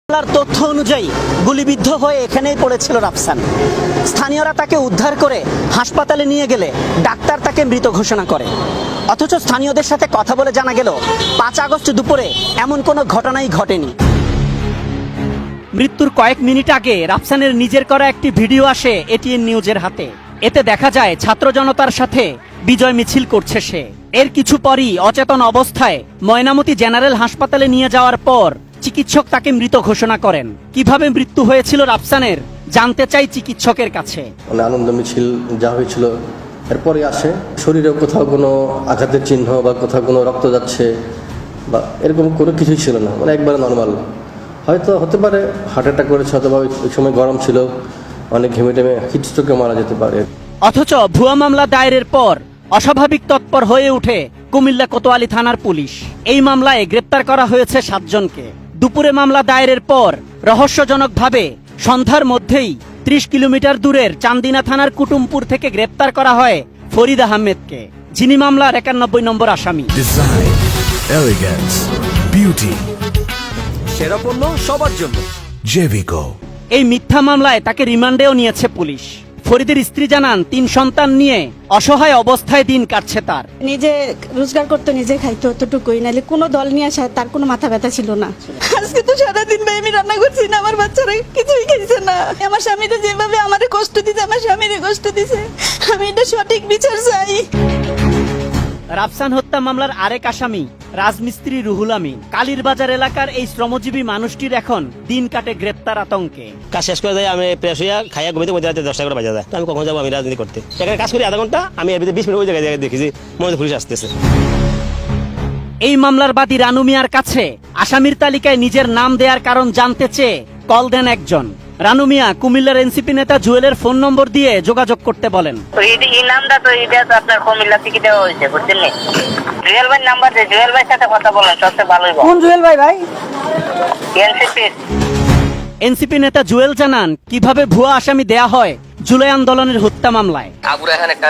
তথ্য অনুযায়ী গুলিবিদ্ধ হয়ে এখানেই পড়েছিল রাফসান। স্থানীয়রা তাকে উদ্ধার করে হাসপাতালে নিয়ে গেলে ডাক্তার তাকে মৃত ঘোষণা করে। অথচ স্থানীয়দের সাথে কথা বলে জানা গেল 5 আগস্ট দুপুরে এমন কোনো ঘটনাই ঘটেনি। মৃত্যুর কয়েক মিনিট আগে রাফসানের নিজের করা একটি ভিডিও আসে এটিএন নিউজের হাতে। এতে দেখা যায় ছাত্র জনতার সাথে বিজয় মিছিল করছে সে। এর কিছু পরই অচেতন অবস্থায় ময়নামতি জেনারেল হাসপাতালে নিয়ে যাওয়ার পর চিকিৎসক তাকে মৃত ঘোষণা করেন। কিভাবে মৃত্যু হয়েছিল রাফসানের জানতে চাই চিকিৎসকের কাছে। আনন্দ মিছিল যা হয়েছিল এরপরে আসে শরীরে কোথাও কোনো আঘাতের চিহ্ন বা কোথাও কোনো রক্ত যাচ্ছে বা এরকম কোনো কিছুই ছিল না, মানে একবারে নর্মাল। হয়তো হতে পারে হার্ট অ্যাটাক করেছে, অথবা ওই সময় গরম ছিল, অনেক ঘেমে টেমে হিট স্ট্রোকে মারা যেতে পারে। অথচ ভুয়া মামলা দায়েরের পর অস্বাভাবিক তৎপর হয়ে ওঠে কুমিল্লা কোতোয়ালি থানার পুলিশ। এই মামলায় গ্রেপ্তার করা হয়েছে 7 জনকে। দুপুরে মামলা দায়েরের পর রহস্যজনকভাবে সন্ধ্যার মধ্যেই 30 কিলোমিটার দূরের চান্দিনা থানার কুটুমপুর থেকে গ্রেপ্তার করা হয় ফরিদ আহমেদকে, যিনি মামলার 91 নম্বর আসামি। ডিজাইন, এলিগেন্স, বিউটি, সেরা পণ্য সবার জন্য জেভিকো। এই মিথ্যা মামলায় তাকে রিমান্ডেও নিয়েছে পুলিশ। ফরিদের স্ত্রী জানান 3 সন্তান নিয়ে অসহায় অবস্থায় দিন কাটছে তার। নিজে রোজগার করতে নিজে খাইতো, অতটুকুই, নাহলে কোনো দল নিয়ে আসা তার কোনো মাথা ব্যথা ছিল না। আজকে তো সারাদিন ভাই আমি রান্না করছি না, আমার বাচ্চারা কিছুই খাইছে না। আমার স্বামীরা যেভাবে আমারে কষ্ট দিছে, আমার স্বামীরে কষ্ট দিছে, আমি এটা সঠিক বিচার চাই। রাফসান হত্যা মামলার আরেক আসামি রাজমিস্ত্রি রুহুল আমিন। কালীরবাজার এলাকার এই শ্রমজীবী মানুষটির এখন দিন কাটে গ্রেপ্তার আতঙ্কে। কাজ শেষ করে আমি প্রেস হইয়া খাইয়া ঘুমিতে মধ্যে রাতে 10টা করে বাজে যায়। আমি কখন যাবো? আমি রাজনীতি করতে এখানে কাজ করি আধা ঘন্টা, আমি এর ভিতরে 20 মিনিট ওই জায়গায় দেখেছি মনে পুলিশ আসতেছে। এই মামলার বাদী রানু মিয়ার কাছে আসামির তালিকায় নিজের নাম দেওয়ার কারণ জানতে চেয়ে কল দেন একজন। রানু মিয়া কুমিল্লার এনসিপি নেতা জুয়েলের ফোন নম্বর দিয়ে যোগাযোগ করতে বলেন। এই নামটা তো এটা তো আপনার কুমিল্লা থেকে দেওয়া হয়েছে, বুঝছেন নি? জুয়েল ভাই নাম্বার দিয়ে জুয়েল ভাইয়ের সাথে কথা বলেন, সবচেয়ে ভালোই। কোন জুয়েল ভাই? এনসিপি নেতা জুয়েল জানান কিভাবে ভুয়া আসামি দেয়া হয় জুলাই আন্দোলনের হত্যা মামলায়। আবু রায়হান একটা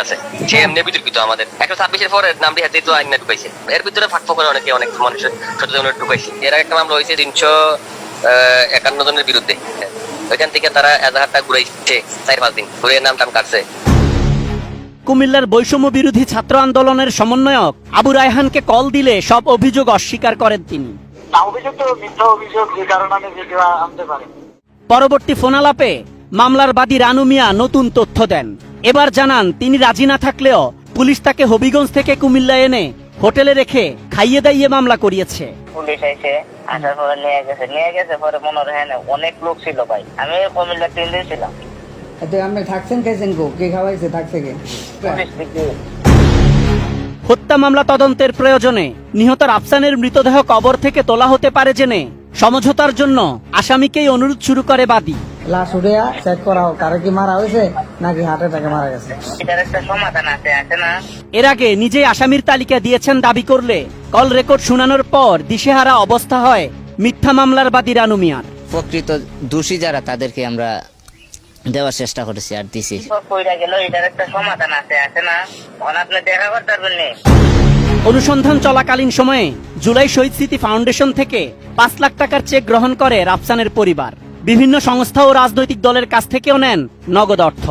আছে, সে এমনি বিতর্কিত আমাদের 126-এর পরে নাম দিয়ে তো আইন ঢুকাইছে। এর ভিতরে ফাঁকফোক করে অনেক মানুষ সচেতন ঢুকাইছে। এর একটা মামলা হয়েছে 351 জনের বিরুদ্ধে। ওইখান থেকে তারা এজাহারটা ঘুরাইছে 4-5 দিন ঘুরে নাম টাম কাটছে। কুমিল্লার বৈষম্য বিরোধী ছাত্র আন্দোলনের সমন্বয়ক আবু রায়হানকে কল দিলে সব অভিযোগ অস্বীকার করেন তিনি। পরবর্তী ফোনালাপে মামলার বাদী রানু মিয়া নতুন তথ্য দেন। এবার জানান তিনি রাজি না থাকলেও পুলিশ তাকে হবিগঞ্জ থেকে কুমিল্লা এনে হোটেলে রেখে খাইয়ে দাইয়ে মামলা করিয়েছে। পুলিশ এসে আসার পরে নিয়ে গেছে পরে মনে হয় অনেক লোক ছিল ভাই। আমি কুমিল্লা 3 দিন ছিলাম। আপনি থাকছেন খাইছেন কে খাওয়াইছে থাকছে কে? হত্যা মামলা তদন্তের প্রয়োজনে নিহত রাফসানের মৃতদেহ কবর থেকে তোলা হতে পারে জেনে সমঝোতার জন্য আসামিকেই অনুরোধ শুরু করে বাদী। লাশ উঠে চেক করা হোক, কারো কি মারা হয়েছে নাকি হার্ট অ্যাটাকে মারা গেছে। এটার একটা সমাধান আছে না? এর আগে নিজেই আসামির তালিকা দিয়েছেন দাবি করলে কল রেকর্ড শোনানোর পর দিশেহারা অবস্থা হয় মিথ্যা মামলার বাদী রানু মিয়ার। প্রকৃত দোষী যারা তাদেরকে আমরা দেওয়ার চেষ্টা করেছি আর দিছি। এটার একটা সমাধান আছে না? আপনি দেখা করতে পারবেন না। অনুসন্ধান চলাকালীন সময়ে জুলাই শহীদ স্মৃতি ফাউন্ডেশন থেকে 5 লাখ টাকার চেক গ্রহণ করে রাফসানের পরিবার। বিভিন্ন সংস্থা ও রাজনৈতিক দলের কাছ থেকেও নেন নগদ অর্থ।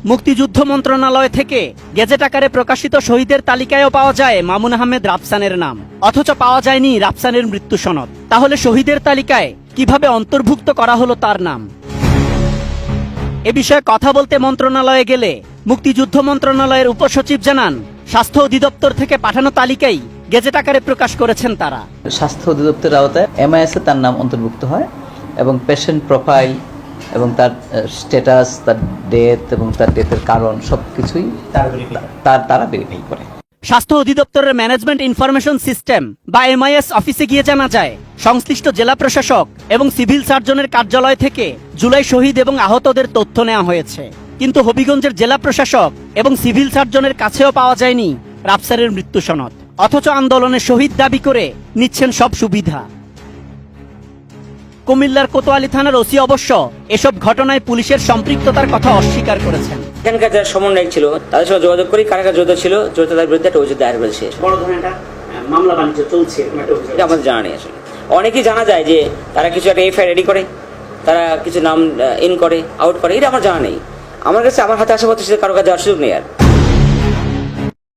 মুক্তিযুদ্ধ মন্ত্রণালয় থেকে গেজেট আকারে প্রকাশিত শহীদের তালিকায়ও পাওয়া যায় মামুন আহমেদ রাফসানের নাম, অথচ পাওয়া যায়নি রাফসানের মৃত্যু সনদ। তাহলে শহীদের তালিকায় কিভাবে অন্তর্ভুক্ত করা হলো তার নাম? এ বিষয়ে কথা বলতে মন্ত্রণালয়ে গেলে মুক্তিযুদ্ধ মন্ত্রণালয়ের উপসচিব জানান স্বাস্থ্য অধিদপ্তর থেকে পাঠানো তালিকাই গেজেট আকারে প্রকাশ করেছেন তারা। স্বাস্থ্য অধিদপ্তরের আওতায় MIS এ তার নাম অন্তর্ভুক্ত হয় এবং পেশেন্ট প্রোফাইল এবং তার স্ট্যাটাস, তার ডেথ এবং তার ডেথের কারণ সবকিছুই তারা ভেরিফাই করে। স্বাস্থ্য অধিদপ্তরের ম্যানেজমেন্ট ইনফরমেশন সিস্টেম বা MIS অফিসে গিয়ে জানা যায় সংশ্লিষ্ট জেলা প্রশাসক এবং সিভিল সার্জনের কার্যালয় থেকে জুলাই শহীদ এবং আহতদের তথ্য নেওয়া হয়েছে, কিন্তু হবিগঞ্জের জেলা প্রশাসক এবং সিভিল সার্জনের কাছেও পাওয়া যায়নি রাফসানের মৃত্যু সনদ। অথচ আন্দোলনের শহীদ দাবি করে নিচ্ছেন সব সুবিধা। কুমিল্লার কোতোয়ালি থানার ওসি অবশ্য এসব ঘটনায় পুলিশের সম্পৃক্ততার কথা অস্বীকার করেছেন। এখানকার যারা সমন্বয়ক ছিল তাদের সঙ্গে যোগাযোগ করি, কারা কারা জড়িত ছিল, জড়িতদের বিরুদ্ধে একটা অভিযোগ দায়ের করেছে। বড় ধরনের একটা মামলা বাণিজ্য চলছে এটা আমাদের জানা নেই আসলে। অনেকেই জানা যায় যে তারা কিছু একটা এফআইআর রেডি করে, তারা কিছু নাম ইন করে, আউট করে, এটা আমার জানা নেই। আমার কাছে আমার হাতে আসা পথে কারো কাছে যাওয়ার সুযোগ নেই আর।